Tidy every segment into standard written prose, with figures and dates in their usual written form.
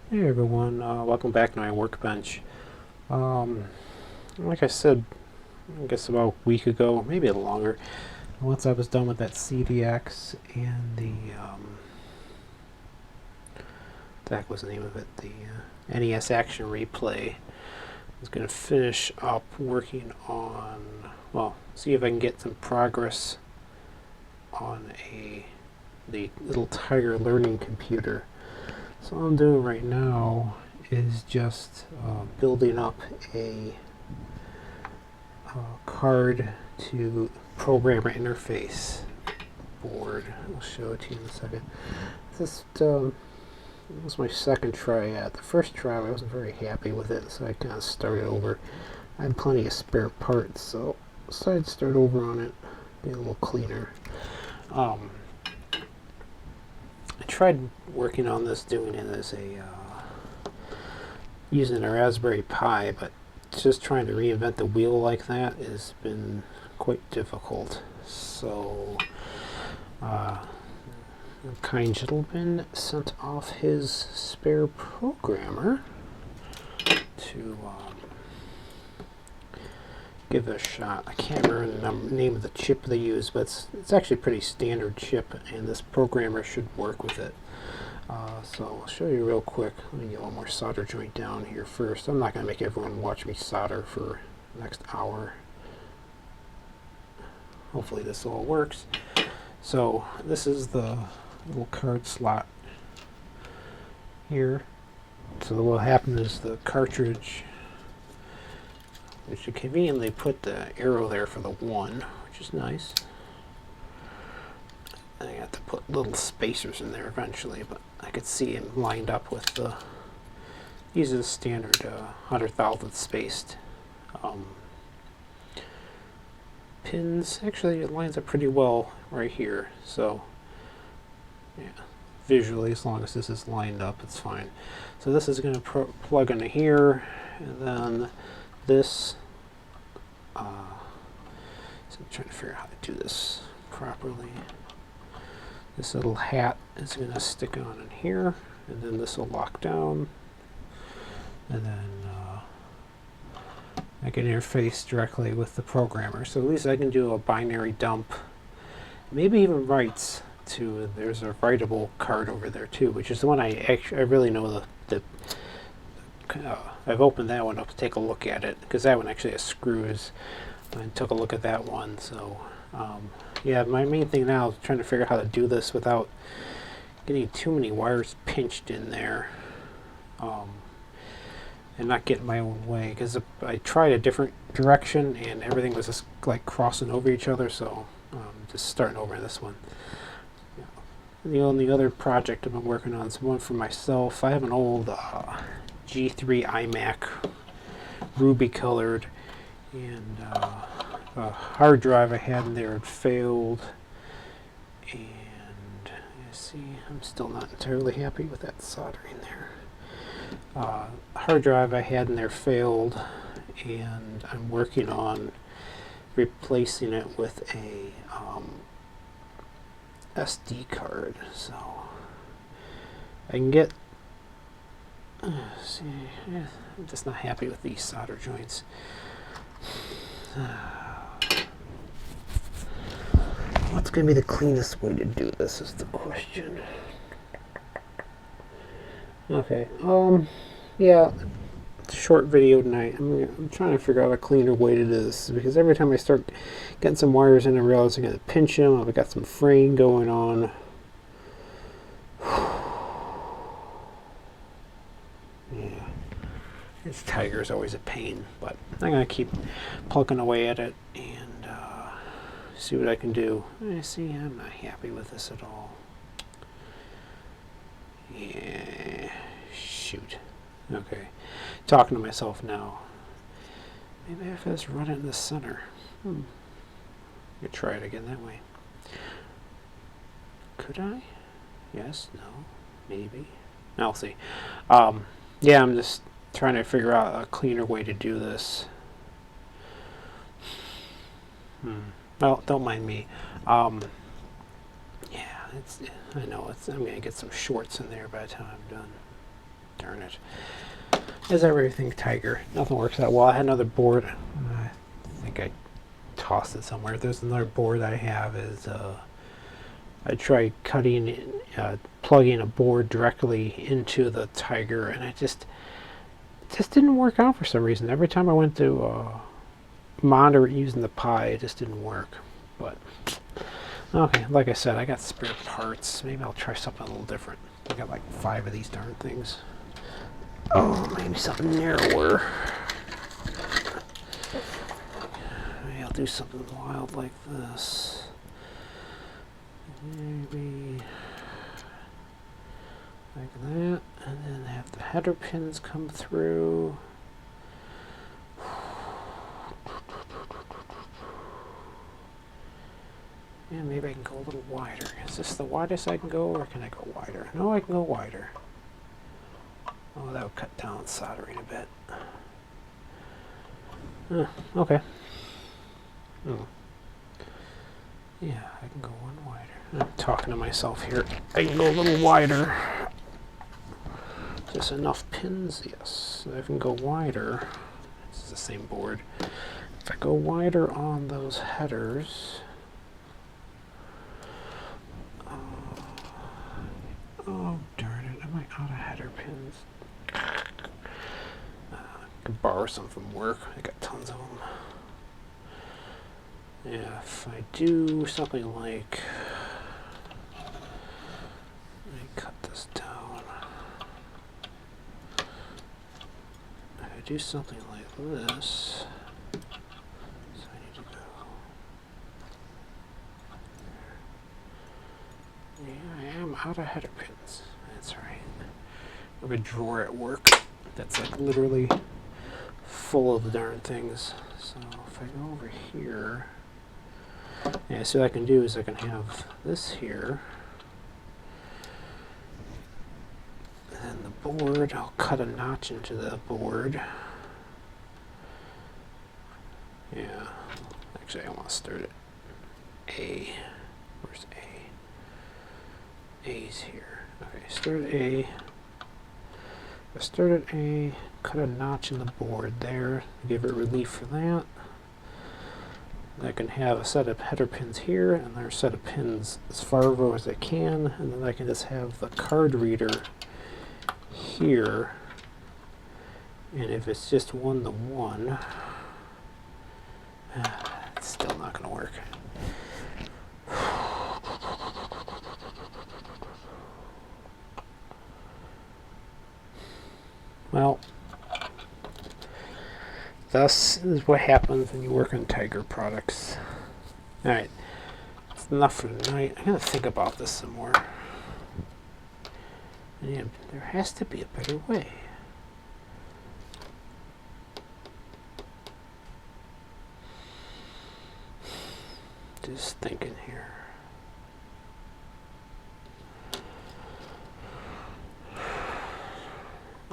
Hey everyone, welcome back to my workbench. Like I said, I guess about a week ago, maybe a little longer, once I was done with that CDX and that was the name of it, the NES Action Replay, I was going to finish up working on, well, see if I can get some progress on the little Tiger learning computer. So what I'm doing right now is just building up a card to programmer interface board. I'll show it to you in a second. This was my second try at. The first try I wasn't very happy with it, so I kind of started over. I had plenty of spare parts, so I decided to start over on it, be a little cleaner. I tried working on this, doing it as a using a Raspberry Pi, but just trying to reinvent the wheel like that has been quite difficult. So, a kind gentleman sent off his spare programmer to give it a shot. I can't remember the name of the chip they use, but it's actually a pretty standard chip, and this programmer should work with it. So I'll show you real quick. Let me get one more solder joint down here first. I'm not going to make everyone watch me solder for the next hour. Hopefully this all works. So this is the little card slot here. So what will happen is the cartridge, which you conveniently put the arrow there for the 1, which is nice. I have to put little spacers in there eventually, but I could see him lined up with the, these are the standard 100,000th spaced pins. Actually, it lines up pretty well right here, so yeah, visually, as long as this is lined up, it's fine. So this is going to plug into here, and then this, so I'm trying to figure out how to do this properly. This little hat is going to stick on in here, and then this will lock down, and then I can interface directly with the programmer. So at least I can do a binary dump, maybe even writes to, there's a writable card over there too, which is the one I really know I've opened that one up to take a look at it, because that one actually has screws. I took a look at that one, so yeah, my main thing now is trying to figure out how to do this without getting too many wires pinched in there, and not get in my own way, because I tried a different direction and everything was just like crossing over each other, so just starting over this one. Yeah. The only other project I've been working on is one for myself. I have an old G3 iMac, ruby colored, and a hard drive I had in there had failed, and you see, I'm still not entirely happy with that soldering there. Hard drive I had in there failed, and I'm working on replacing it with a SD card. So I can get. See, yeah, I'm just not happy with these solder joints. What's going to be the cleanest way to do this is the question. Okay, yeah, short video tonight. I'm trying to figure out a cleaner way to do this, because every time I start getting some wires in, I realize I'm going to pinch them. I've got some fraying going on. Yeah, this Tiger is always a pain, but I'm going to keep plugging away at it and see what I can do. I see, I'm not happy with this at all. Yeah, shoot. Okay, talking to myself now. Maybe if I just run it in the center. Could try it again that way. Could I? Yes, no, maybe. I'll see. Yeah, I'm just trying to figure out a cleaner way to do this. Well, don't mind me. Yeah, I know I'm gonna get some shorts in there by the time I'm done. darn it. As everything Tiger, nothing works out well. I had another board. I think I tossed it somewhere. There's another board I have. I tried plugging a board directly into the Tiger, and it just didn't work out for some reason. Every time I went to monitor it using the Pi, it just didn't work. But okay, like I said, I got spare parts. Maybe I'll try something a little different. I got like 5 of these darn things. Oh, maybe something narrower. Maybe I'll do something wild like this. Maybe like that, and then have the header pins come through. And maybe I can go a little wider. Is this the widest I can go, or can I go wider? No, I can go wider. Oh, that would cut down soldering a bit. Okay. Oh. Yeah, I can go one wider. I'm talking to myself here. I can go a little wider. Just enough pins? Yes. I can go wider. This is the same board. If I go wider on those headers... oh, darn it. Am I out of header pins? I could borrow some from work. I got tons of them. Yeah, if I do something like... let me cut this down. If I do something like this... so I need to go... yeah, I am out of header pins. That's right. I have a drawer at work that's like literally full of the darn things. So if I go over here... yeah, so what I can do is I can have this here. And then the board, I'll cut a notch into the board. Yeah. Actually, I want to start at A. Where's A? A's here. Okay, start at A. I start at A, cut a notch in the board there, give it relief for that. I can have a set of header pins here, and there's a set of pins as far over as I can, and then I can just have the card reader here. And if it's just 1-to-1, it's still not going to work. Well, thus is what happens when you work on Tiger products. Alright, that's enough for tonight. I'm going to think about this some more. And there has to be a better way. Just thinking here.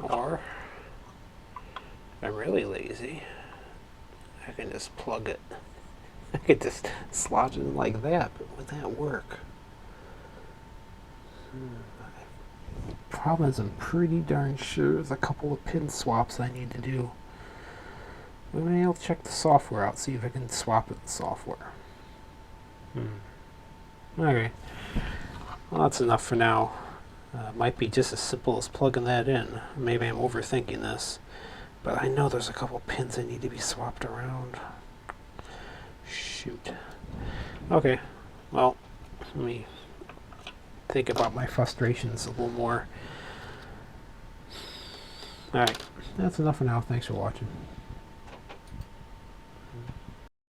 Or, if I'm really lazy, I can just plug it. I could just slot it in like that, but would that work? Problem is, I'm pretty darn sure there's a couple of pin swaps I need to do. Maybe I'll check the software out, see if I can swap it in the software. Okay. Well, that's enough for now. Might be just as simple as plugging that in. Maybe I'm overthinking this, but I know there's a couple pins that need to be swapped around. Shoot. Okay, well, let me think about my frustrations a little more. Alright, that's enough for now. Thanks for watching.